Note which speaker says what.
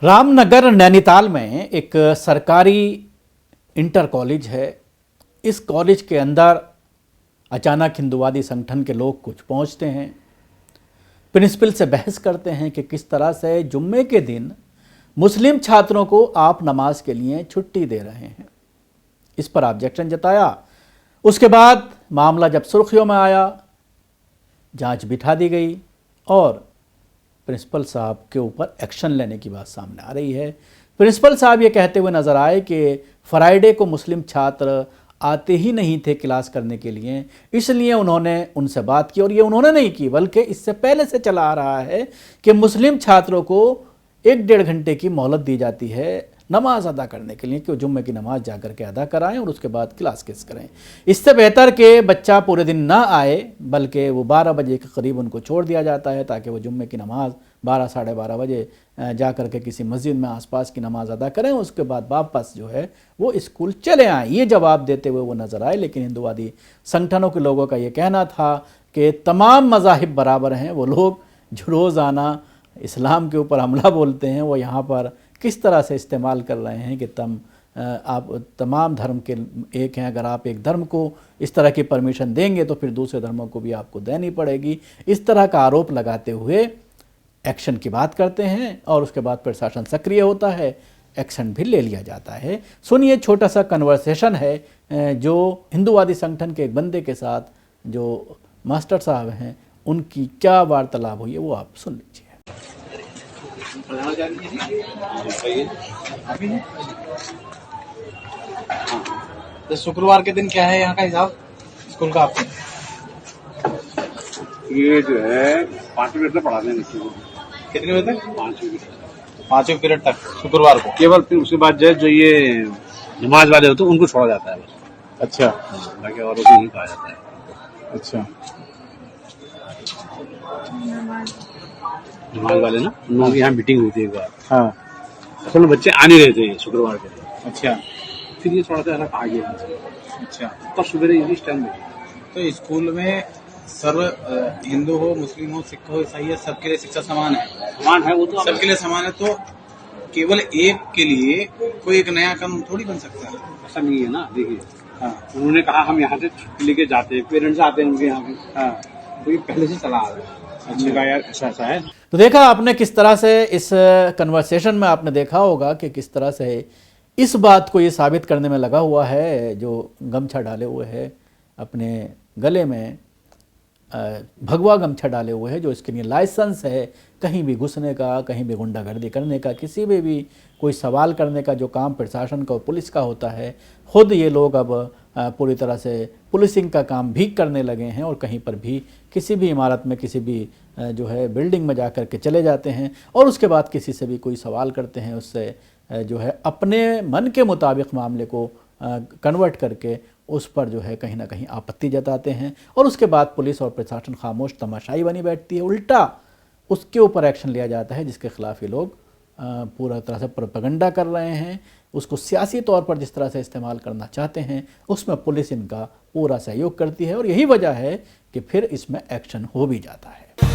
Speaker 1: रामनगर नैनीताल में एक सरकारी इंटर कॉलेज है। इस कॉलेज के अंदर अचानक हिंदूवादी संगठन के लोग कुछ पहुंचते हैं, प्रिंसिपल से बहस करते हैं कि किस तरह से जुम्मे के दिन मुस्लिम छात्रों को आप नमाज के लिए छुट्टी दे रहे हैं। इस पर ऑब्जेक्शन जताया। उसके बाद मामला जब सुर्खियों में आया, जांच बिठा दी गई और प्रिंसिपल साहब के ऊपर एक्शन लेने की बात सामने आ रही है। प्रिंसिपल साहब ये कहते हुए नज़र आए कि फ्राइडे को मुस्लिम छात्र आते ही नहीं थे क्लास करने के लिए, इसलिए उन्होंने उनसे बात की। और ये उन्होंने नहीं की, बल्कि इससे पहले से चला आ रहा है कि मुस्लिम छात्रों को 1-1.5 घंटे की मोहलत दी जाती है नमाज अदा करने के लिए कि वो जुम्मे की नमाज जा कर के अदा कराएं और उसके बाद क्लास किस करें। इससे बेहतर कि बच्चा पूरे दिन ना आए, बल्कि वो 12 बजे के करीब उनको छोड़ दिया जाता है ताकि वो जुम्मे की नमाज 12 साढ़े 12 बजे जा कर के किसी मस्जिद में आसपास की नमाज अदा करें, उसके बाद वापस जो है वो स्कूल चले आएँ। ये जवाब देते हुए वो नज़र आए। लेकिन हिंदूवादी संगठनों के लोगों का ये कहना था कि तमाम मज़ाहिब बराबर हैं। वो लोग जो रोज़ाना इस्लाम के ऊपर हमला बोलते हैं, वो यहाँ पर किस तरह से इस्तेमाल कर रहे हैं कि आप तमाम धर्म के एक हैं। अगर आप एक धर्म को इस तरह की परमिशन देंगे तो फिर दूसरे धर्मों को भी आपको देनी पड़ेगी। इस तरह का आरोप लगाते हुए एक्शन की बात करते हैं और उसके बाद प्रशासन सक्रिय होता है, एक्शन भी ले लिया जाता है। सुनिए, छोटा सा कन्वर्सेशन है जो हिंदूवादी संगठन के एक बंदे के साथ जो मास्टर साहब हैं उनकी क्या वार्तालाप हुई है, वो आप सुन लीजिए।
Speaker 2: तो शुक्रवार के दिन क्या है यहाँ का हिसाब स्कूल का आपको?
Speaker 3: ये जो है 5 मिनट तक पढ़ाते हैं बच्चों को।
Speaker 2: कितने बजे तक?
Speaker 3: 5 मिनट,
Speaker 2: 5 पीरियड तक शुक्रवार को
Speaker 3: केवल। फिर उसके बाद जो ये नमाज वाले होते हैं उनको छोड़ा जाता है बस।
Speaker 2: अच्छा,
Speaker 3: बाकी औरों को नहीं कहा जाता है।
Speaker 2: अच्छा।
Speaker 3: नमाज वाले ना, उन लोगों की यहाँ मीटिंग हुई थी एक बार।
Speaker 2: हाँ,
Speaker 3: असल में बच्चे आ नहीं रहे थे शुक्रवार के दिन।
Speaker 2: अच्छा
Speaker 3: फिर ये थोड़ा सा अलग आ गया।
Speaker 2: अच्छा।
Speaker 3: तो सवेरे इस टाइम में
Speaker 2: तो स्कूल में सर्व हिंदू हो, मुस्लिम हो, सिख हो, ईसाई है, सबके लिए शिक्षा समान है।
Speaker 3: समान है, वो तो
Speaker 2: सबके लिए समान है। तो केवल एक के लिए कोई एक नया कानून थोड़ी बन सकता है।
Speaker 3: ऐसा नहीं है ना। देखिए,
Speaker 2: हाँ
Speaker 3: उन्होंने कहा हम यहाँ से छुट्टी लेके जाते हैं, पेरेंट्स आते हैं उनके यहाँ पे।
Speaker 2: हाँ,
Speaker 3: तो ये पहले से चला आ रहा है। अच्छा यार, ऐसा है।
Speaker 1: तो देखा आपने किस तरह से इस कन्वर्सेशन में आपने देखा होगा कि किस तरह से इस बात को ये साबित करने में लगा हुआ है, जो गमछा डाले हुए है अपने गले में, भगवा गमछा डाले हुए है, जो इसके लिए लाइसेंस है कहीं भी घुसने का, कहीं भी गुंडागर्दी करने का, किसी भी कोई सवाल करने का जो काम प्रशासन का और पुलिस का होता है, खुद ये लोग अब पूरी तरह से पुलिसिंग का काम भी करने लगे हैं और कहीं पर भी किसी भी इमारत में, किसी भी जो है बिल्डिंग में जा कर के चले जाते हैं और उसके बाद किसी से भी कोई सवाल करते हैं, उससे जो है अपने मन के मुताबिक मामले को कन्वर्ट करके उस पर जो है कहीं ना कहीं आपत्ति जताते हैं और उसके बाद पुलिस और प्रशासन खामोश तमाशाई बनी बैठती है। उल्टा उसके ऊपर एक्शन लिया जाता है जिसके खिलाफ ये लोग पूरा तरह से प्रोपेगेंडा कर रहे हैं। उसको सियासी तौर पर जिस तरह से इस्तेमाल करना चाहते हैं उसमें पुलिस इनका पूरा सहयोग करती है और यही वजह है कि फिर इसमें एक्शन हो भी जाता है।